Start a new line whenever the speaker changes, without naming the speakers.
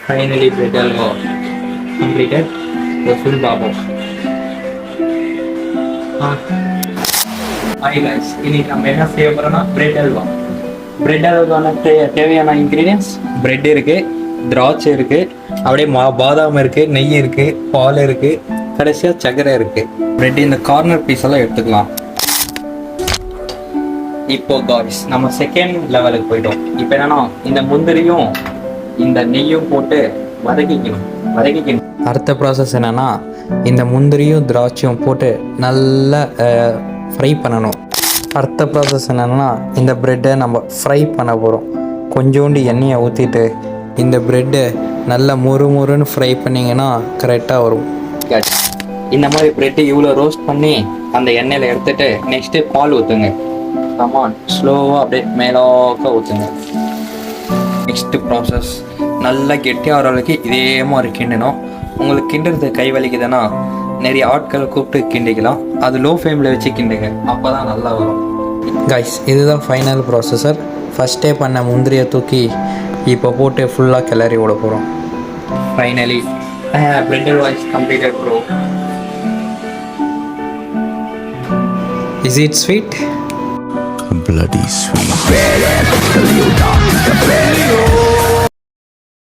Finally, bread halwa completed. The full babo. Hi guys, இன்னைக்கு நம்ம என்ன செய்ய போறோம்னா பிரெட் அல்வா. பிரெட் அல்வான தேவையான இன்கிரீடியன்ஸ் பிரெட் இருக்கு, திராட்சை இருக்கு, அப்படியே பாதாம் இருக்கு, நெய் இருக்கு, பால் இருக்கு, கடைசியா சர்க்கரை இருக்கு. பிரெட் இந்த கார்னர் பீஸ் எல்லாம் எடுத்துக்கலாம். இப்போ காய்ஸ் நம்ம செகண்ட் லெவலுக்கு போயிட்டோம். இப்போ என்னன்னா இந்த முந்திரியும் இந்த நெய்யும் போட்டு வதக்கிக்கணும். அடுத்த ப்ராசஸ் என்னன்னா இந்த முந்திரியும் திராட்சையும் போட்டு நல்லா ஃப்ரை பண்ணணும். அடுத்த ப்ராசஸ் என்னென்னா இந்த ப்ரெட்டை நம்ம ஃப்ரை பண்ண போகிறோம். கொஞ்சோண்டு எண்ணெயை ஊற்றிட்டு இந்த ப்ரெட்டை நல்லா முறுன்னு ஃப்ரை பண்ணிங்கன்னா கரெக்டாக வரும். இந்த மாதிரி ப்ரெட்டு இவ்வளோ ரோஸ்ட் பண்ணி அந்த எண்ணெயில் எடுத்துகிட்டு நெக்ஸ்ட்டு பால் ஊற்றுங்க. கமான் ஸ்லோவாக அப்படியே மேலோக்க ஊற்றுங்க. நெக்ஸ்ட்டு ப்ராசஸ் நல்லா கெட்டியாக வர அளவுக்கு இதே மாதிரி கிண்டணும். உங்களுக்கு கிண்டுறது கை வலிக்குதுன்னா நிறைய ஆட்களை கூப்பிட்டு கிண்டிக்கலாம். அது லோ ஃப்ளேமில் வச்சு கிண்டுங்க, அப்போ தான் நல்லா வரும். கைஸ் இதுதான் ஃபைனல் ப்ராசஸர். ஃபஸ்ட்டே பண்ண முந்திரியை தூக்கி இப்போ போட்டு ஃபுல்லாக கிளறி விட போகிறோம். Finally bread halwa is completed bro. Is it sweet?
Bloody sweet.